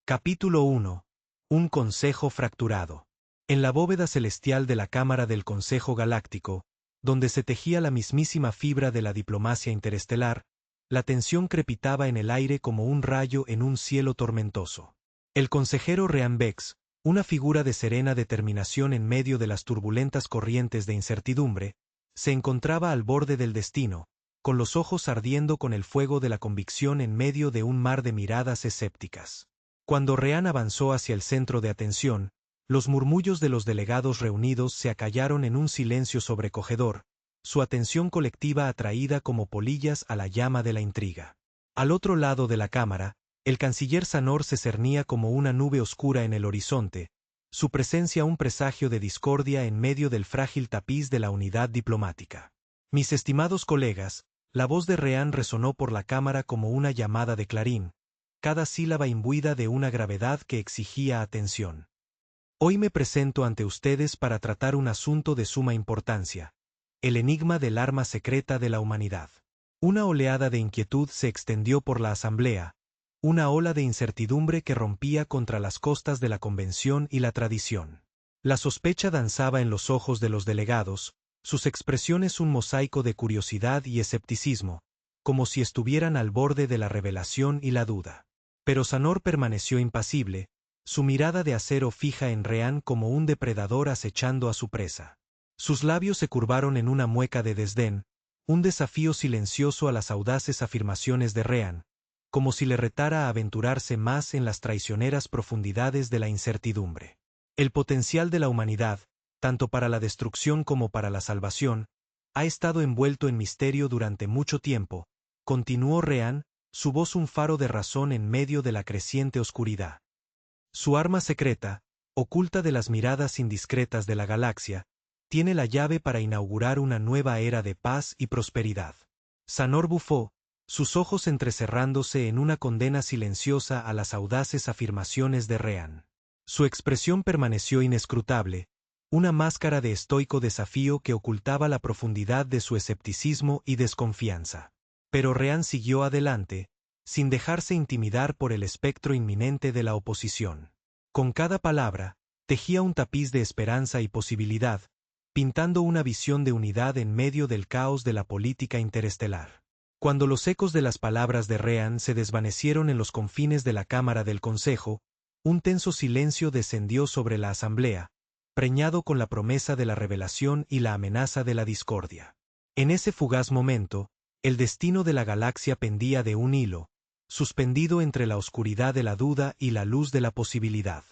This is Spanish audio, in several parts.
Capítulo 1. Un consejo fracturado. En la bóveda celestial de la Cámara del Consejo Galáctico, donde se tejía la mismísima fibra de la diplomacia interestelar, la tensión crepitaba en el aire como un rayo en un cielo tormentoso. El consejero Ryan Bex, una figura de serena determinación en medio de las turbulentas corrientes de incertidumbre, se encontraba al borde del destino, con los ojos ardiendo con el fuego de la convicción en medio de un mar de miradas escépticas. Cuando Ryan avanzó hacia el centro de atención, los murmullos de los delegados reunidos se acallaron en un silencio sobrecogedor, su atención colectiva atraída como polillas a la llama de la intriga. Al otro lado de la cámara, el canciller Sanor se cernía como una nube oscura en el horizonte, su presencia un presagio de discordia en medio del frágil tapiz de la unidad diplomática. Mis estimados colegas, la voz de Ryan resonó por la cámara como una llamada de clarín, cada sílaba imbuida de una gravedad que exigía atención. Hoy me presento ante ustedes para tratar un asunto de suma importancia, el enigma del arma secreta de la humanidad. Una oleada de inquietud se extendió por la asamblea, una ola de incertidumbre que rompía contra las costas de la convención y la tradición. La sospecha danzaba en los ojos de los delegados, sus expresiones un mosaico de curiosidad y escepticismo, como si estuvieran al borde de la revelación y la duda. Pero Sanor permaneció impasible, su mirada de acero fija en Ryan como un depredador acechando a su presa. Sus labios se curvaron en una mueca de desdén, un desafío silencioso a las audaces afirmaciones de Ryan, como si le retara a aventurarse más en las traicioneras profundidades de la incertidumbre. El potencial de la humanidad, tanto para la destrucción como para la salvación, ha estado envuelto en misterio durante mucho tiempo, continuó Ryan, su voz un faro de razón en medio de la creciente oscuridad. Su arma secreta, oculta de las miradas indiscretas de la galaxia, tiene la llave para inaugurar una nueva era de paz y prosperidad. Sanor bufó, sus ojos entrecerrándose en una condena silenciosa a las audaces afirmaciones de Ryan. Su expresión permaneció inescrutable, una máscara de estoico desafío que ocultaba la profundidad de su escepticismo y desconfianza. Pero Ryan siguió adelante, sin dejarse intimidar por el espectro inminente de la oposición. Con cada palabra, tejía un tapiz de esperanza y posibilidad, pintando una visión de unidad en medio del caos de la política interestelar. Cuando los ecos de las palabras de Ryan se desvanecieron en los confines de la Cámara del Consejo, un tenso silencio descendió sobre la asamblea, preñado con la promesa de la revelación y la amenaza de la discordia. En ese fugaz momento, el destino de la galaxia pendía de un hilo, suspendido entre la oscuridad de la duda y la luz de la posibilidad.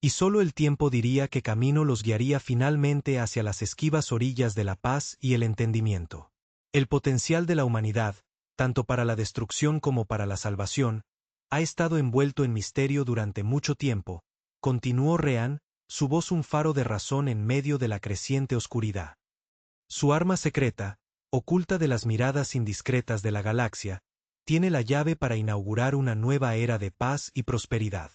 Y solo el tiempo diría qué camino los guiaría finalmente hacia las esquivas orillas de la paz y el entendimiento. El potencial de la humanidad, tanto para la destrucción como para la salvación, ha estado envuelto en misterio durante mucho tiempo, continuó Ryan, su voz un faro de razón en medio de la creciente oscuridad. Su arma secreta, oculta de las miradas indiscretas de la galaxia, tiene la llave para inaugurar una nueva era de paz y prosperidad.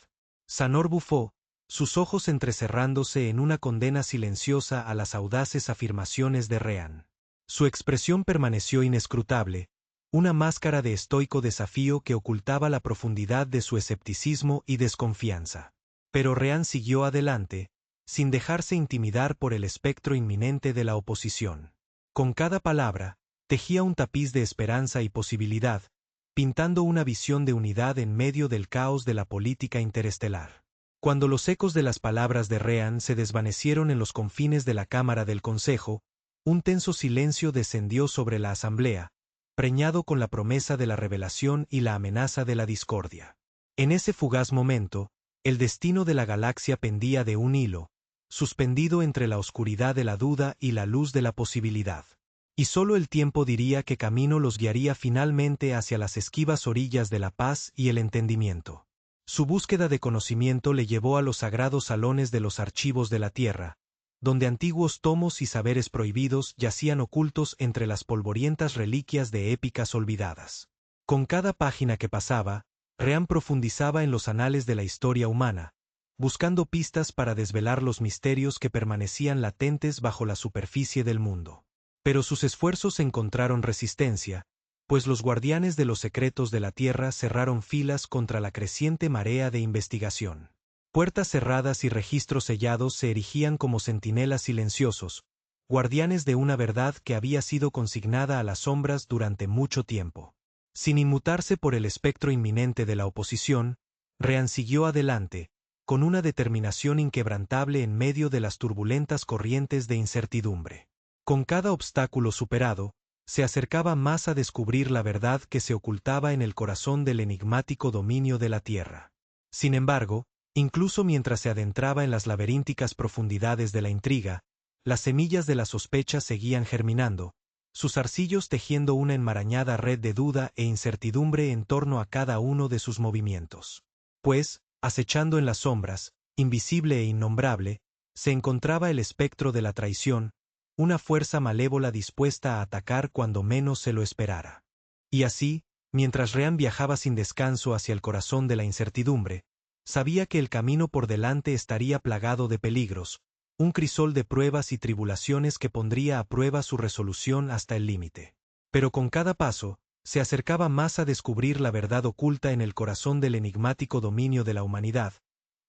Sanor bufó, sus ojos entrecerrándose en una condena silenciosa a las audaces afirmaciones de Ryan. Su expresión permaneció inescrutable, una máscara de estoico desafío que ocultaba la profundidad de su escepticismo y desconfianza. Pero Ryan siguió adelante, sin dejarse intimidar por el espectro inminente de la oposición. Con cada palabra, tejía un tapiz de esperanza y posibilidad, pintando una visión de unidad en medio del caos de la política interestelar. Cuando los ecos de las palabras de Ryan se desvanecieron en los confines de la Cámara del Consejo, un tenso silencio descendió sobre la asamblea, preñado con la promesa de la revelación y la amenaza de la discordia. En ese fugaz momento, el destino de la galaxia pendía de un hilo, suspendido entre la oscuridad de la duda y la luz de la posibilidad. Y solo el tiempo diría qué camino los guiaría finalmente hacia las esquivas orillas de la paz y el entendimiento. Su búsqueda de conocimiento le llevó a los sagrados salones de los archivos de la Tierra, donde antiguos tomos y saberes prohibidos yacían ocultos entre las polvorientas reliquias de épicas olvidadas. Con cada página que pasaba, Ryan profundizaba en los anales de la historia humana, buscando pistas para desvelar los misterios que permanecían latentes bajo la superficie del mundo. Pero sus esfuerzos encontraron resistencia, pues los guardianes de los secretos de la Tierra cerraron filas contra la creciente marea de investigación. Puertas cerradas y registros sellados se erigían como centinelas silenciosos, guardianes de una verdad que había sido consignada a las sombras durante mucho tiempo. Sin inmutarse por el espectro inminente de la oposición, Ryan siguió adelante, con una determinación inquebrantable en medio de las turbulentas corrientes de incertidumbre. Con cada obstáculo superado, se acercaba más a descubrir la verdad que se ocultaba en el corazón del enigmático dominio de la Tierra. Sin embargo, incluso mientras se adentraba en las laberínticas profundidades de la intriga, las semillas de la sospecha seguían germinando, sus arcillos tejiendo una enmarañada red de duda e incertidumbre en torno a cada uno de sus movimientos. Pues, acechando en las sombras, invisible e innombrable, se encontraba el espectro de la traición, una fuerza malévola dispuesta a atacar cuando menos se lo esperara. Y así, mientras Ryan viajaba sin descanso hacia el corazón de la incertidumbre, sabía que el camino por delante estaría plagado de peligros, un crisol de pruebas y tribulaciones que pondría a prueba su resolución hasta el límite. Pero con cada paso, se acercaba más a descubrir la verdad oculta en el corazón del enigmático dominio de la humanidad,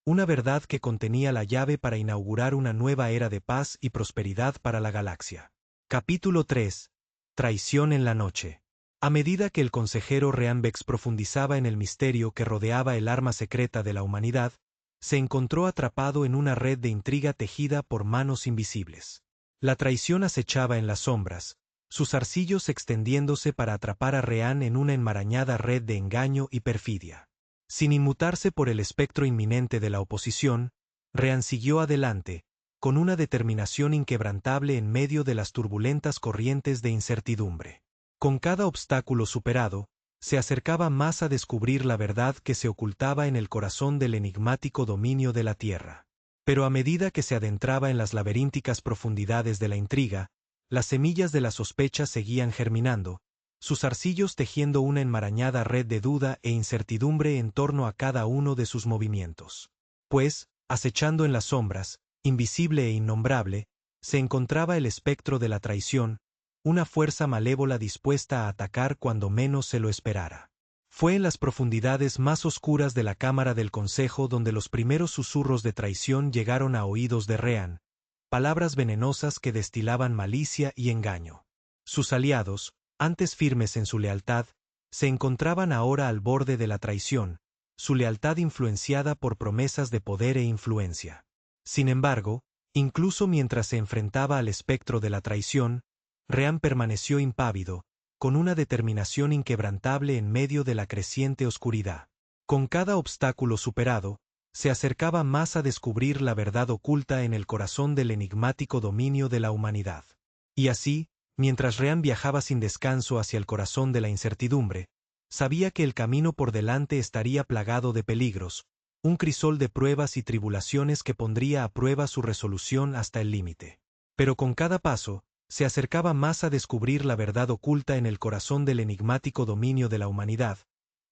una verdad que contenía la llave para inaugurar una nueva era de paz y prosperidad para la galaxia. Capítulo 3. Traición en la noche. A medida que el consejero Ryan Bex profundizaba en el misterio que rodeaba el arma secreta de la humanidad, se encontró atrapado en una red de intriga tejida por manos invisibles. La traición acechaba en las sombras, sus arcillos extendiéndose para atrapar a Ryan en una enmarañada red de engaño y perfidia. Sin inmutarse por el espectro inminente de la oposición, Ryan siguió adelante, con una determinación inquebrantable en medio de las turbulentas corrientes de incertidumbre. Con cada obstáculo superado, se acercaba más a descubrir la verdad que se ocultaba en el corazón del enigmático dominio de la Tierra. Pero a medida que se adentraba en las laberínticas profundidades de la intriga, las semillas de la sospecha seguían germinando, sus arcillos tejiendo una enmarañada red de duda e incertidumbre en torno a cada uno de sus movimientos. Pues, acechando en las sombras, invisible e innombrable, se encontraba el espectro de la traición, una fuerza malévola dispuesta a atacar cuando menos se lo esperara. Fue en las profundidades más oscuras de la cámara del consejo donde los primeros susurros de traición llegaron a oídos de Ryan, palabras venenosas que destilaban malicia y engaño. Sus aliados, antes firmes en su lealtad, se encontraban ahora al borde de la traición, su lealtad influenciada por promesas de poder e influencia. Sin embargo, incluso mientras se enfrentaba al espectro de la traición, Ryan permaneció impávido, con una determinación inquebrantable en medio de la creciente oscuridad. Con cada obstáculo superado, se acercaba más a descubrir la verdad oculta en el corazón del enigmático dominio de la humanidad. Y así, mientras Ryan viajaba sin descanso hacia el corazón de la incertidumbre, sabía que el camino por delante estaría plagado de peligros, un crisol de pruebas y tribulaciones que pondría a prueba su resolución hasta el límite. Pero con cada paso, se acercaba más a descubrir la verdad oculta en el corazón del enigmático dominio de la humanidad,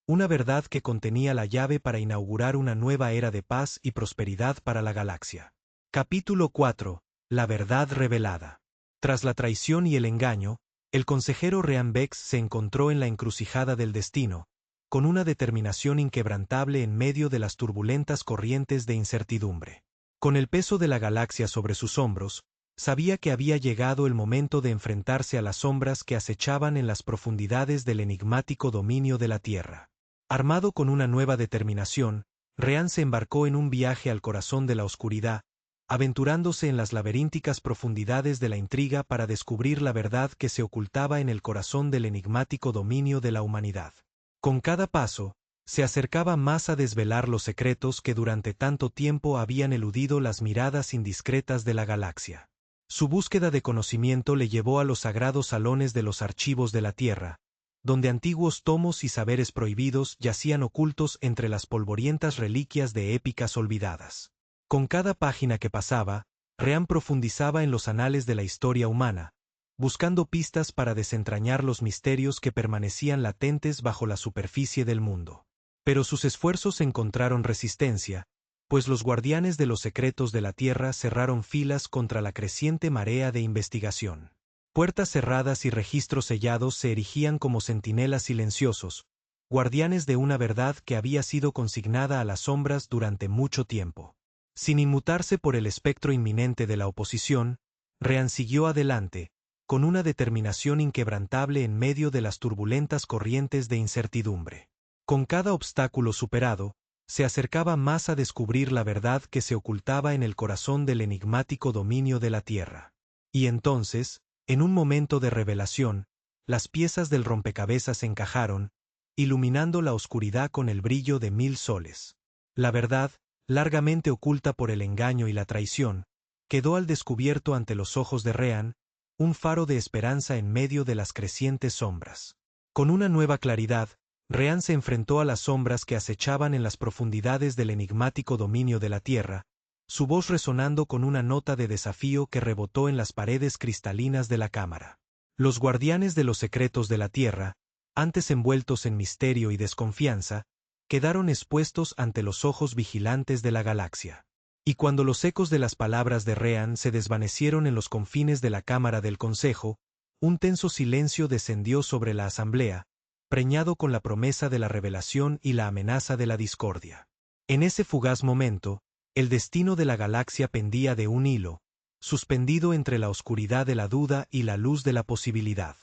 una verdad que contenía la llave para inaugurar una nueva era de paz y prosperidad para la galaxia. Capítulo 4. La verdad revelada. Tras la traición y el engaño, el consejero Ryan Bex se encontró en la encrucijada del destino, con una determinación inquebrantable en medio de las turbulentas corrientes de incertidumbre. Con el peso de la galaxia sobre sus hombros, sabía que había llegado el momento de enfrentarse a las sombras que acechaban en las profundidades del enigmático dominio de la Tierra. Armado con una nueva determinación, Ryan se embarcó en un viaje al corazón de la oscuridad, aventurándose en las laberínticas profundidades de la intriga para descubrir la verdad que se ocultaba en el corazón del enigmático dominio de la humanidad. Con cada paso, se acercaba más a desvelar los secretos que durante tanto tiempo habían eludido las miradas indiscretas de la galaxia. Su búsqueda de conocimiento le llevó a los sagrados salones de los archivos de la Tierra, donde antiguos tomos y saberes prohibidos yacían ocultos entre las polvorientas reliquias de épicas olvidadas. Con cada página que pasaba, Ryan profundizaba en los anales de la historia humana, buscando pistas para desentrañar los misterios que permanecían latentes bajo la superficie del mundo. Pero sus esfuerzos encontraron resistencia, pues los guardianes de los secretos de la Tierra cerraron filas contra la creciente marea de investigación. Puertas cerradas y registros sellados se erigían como centinelas silenciosos, guardianes de una verdad que había sido consignada a las sombras durante mucho tiempo. Sin inmutarse por el espectro inminente de la oposición, Rean siguió adelante, con una determinación inquebrantable en medio de las turbulentas corrientes de incertidumbre. Con cada obstáculo superado, se acercaba más a descubrir la verdad que se ocultaba en el corazón del enigmático dominio de la Tierra. Y entonces, en un momento de revelación, las piezas del rompecabezas encajaron, iluminando la oscuridad con el brillo de 1000 soles. La verdad, largamente oculta por el engaño y la traición, quedó al descubierto ante los ojos de Rean, un faro de esperanza en medio de las crecientes sombras. Con una nueva claridad, Rean se enfrentó a las sombras que acechaban en las profundidades del enigmático dominio de la Tierra, su voz resonando con una nota de desafío que rebotó en las paredes cristalinas de la cámara. Los guardianes de los secretos de la Tierra, antes envueltos en misterio y desconfianza, quedaron expuestos ante los ojos vigilantes de la galaxia. Y cuando los ecos de las palabras de Rean se desvanecieron en los confines de la cámara del Consejo, un tenso silencio descendió sobre la asamblea, preñado con la promesa de la revelación y la amenaza de la discordia. En ese fugaz momento, el destino de la galaxia pendía de un hilo, suspendido entre la oscuridad de la duda y la luz de la posibilidad.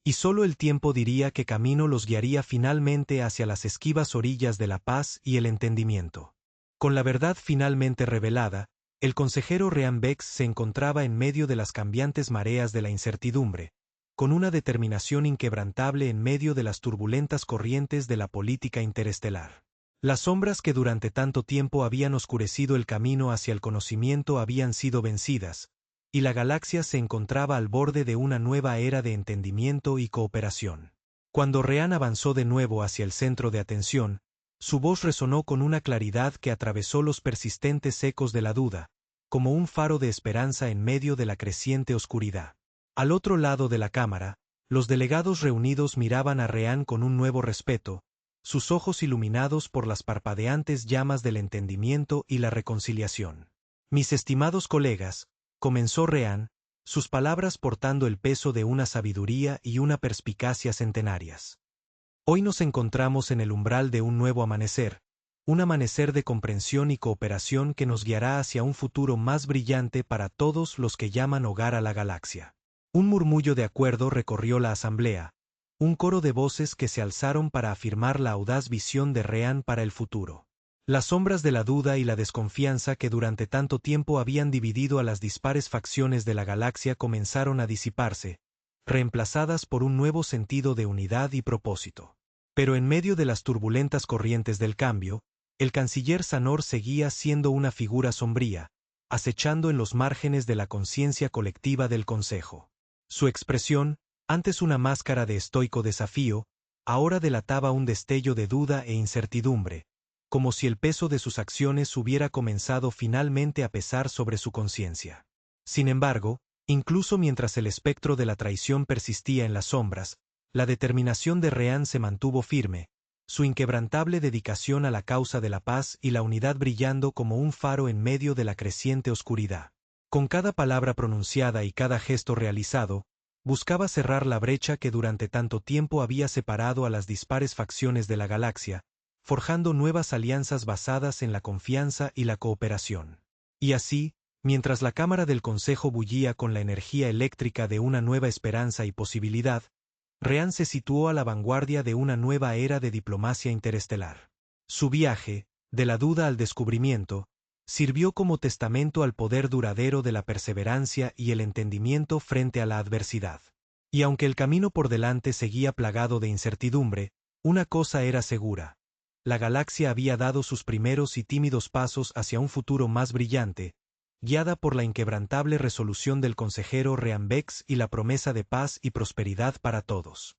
Y solo el tiempo diría qué camino los guiaría finalmente hacia las esquivas orillas de la paz y el entendimiento. Con la verdad finalmente revelada, el consejero Rean Bex se encontraba en medio de las cambiantes mareas de la incertidumbre, con una determinación inquebrantable en medio de las turbulentas corrientes de la política interestelar. Las sombras que durante tanto tiempo habían oscurecido el camino hacia el conocimiento habían sido vencidas, y la galaxia se encontraba al borde de una nueva era de entendimiento y cooperación. Cuando Rean avanzó de nuevo hacia el centro de atención, su voz resonó con una claridad que atravesó los persistentes ecos de la duda, como un faro de esperanza en medio de la creciente oscuridad. Al otro lado de la cámara, los delegados reunidos miraban a Rean con un nuevo respeto, sus ojos iluminados por las parpadeantes llamas del entendimiento y la reconciliación. Mis estimados colegas, comenzó Rean, sus palabras portando el peso de una sabiduría y una perspicacia centenarias. Hoy nos encontramos en el umbral de un nuevo amanecer, un amanecer de comprensión y cooperación que nos guiará hacia un futuro más brillante para todos los que llaman hogar a la galaxia. Un murmullo de acuerdo recorrió la asamblea, un coro de voces que se alzaron para afirmar la audaz visión de Rean para el futuro. Las sombras de la duda y la desconfianza que durante tanto tiempo habían dividido a las dispares facciones de la galaxia comenzaron a disiparse, reemplazadas por un nuevo sentido de unidad y propósito. Pero en medio de las turbulentas corrientes del cambio, el canciller Sanor seguía siendo una figura sombría, acechando en los márgenes de la conciencia colectiva del Consejo. Su expresión, antes una máscara de estoico desafío, ahora delataba un destello de duda e incertidumbre, como si el peso de sus acciones hubiera comenzado finalmente a pesar sobre su conciencia. Sin embargo, incluso mientras el espectro de la traición persistía en las sombras, la determinación de Rean se mantuvo firme, su inquebrantable dedicación a la causa de la paz y la unidad brillando como un faro en medio de la creciente oscuridad. Con cada palabra pronunciada y cada gesto realizado, buscaba cerrar la brecha que durante tanto tiempo había separado a las dispares facciones de la galaxia, forjando nuevas alianzas basadas en la confianza y la cooperación. Y así, mientras la Cámara del Consejo bullía con la energía eléctrica de una nueva esperanza y posibilidad, Rean se situó a la vanguardia de una nueva era de diplomacia interestelar. Su viaje, de la duda al descubrimiento, sirvió como testamento al poder duradero de la perseverancia y el entendimiento frente a la adversidad. Y aunque el camino por delante seguía plagado de incertidumbre, una cosa era segura: la galaxia había dado sus primeros y tímidos pasos hacia un futuro más brillante, guiada por la inquebrantable resolución del consejero Rean Bex y la promesa de paz y prosperidad para todos.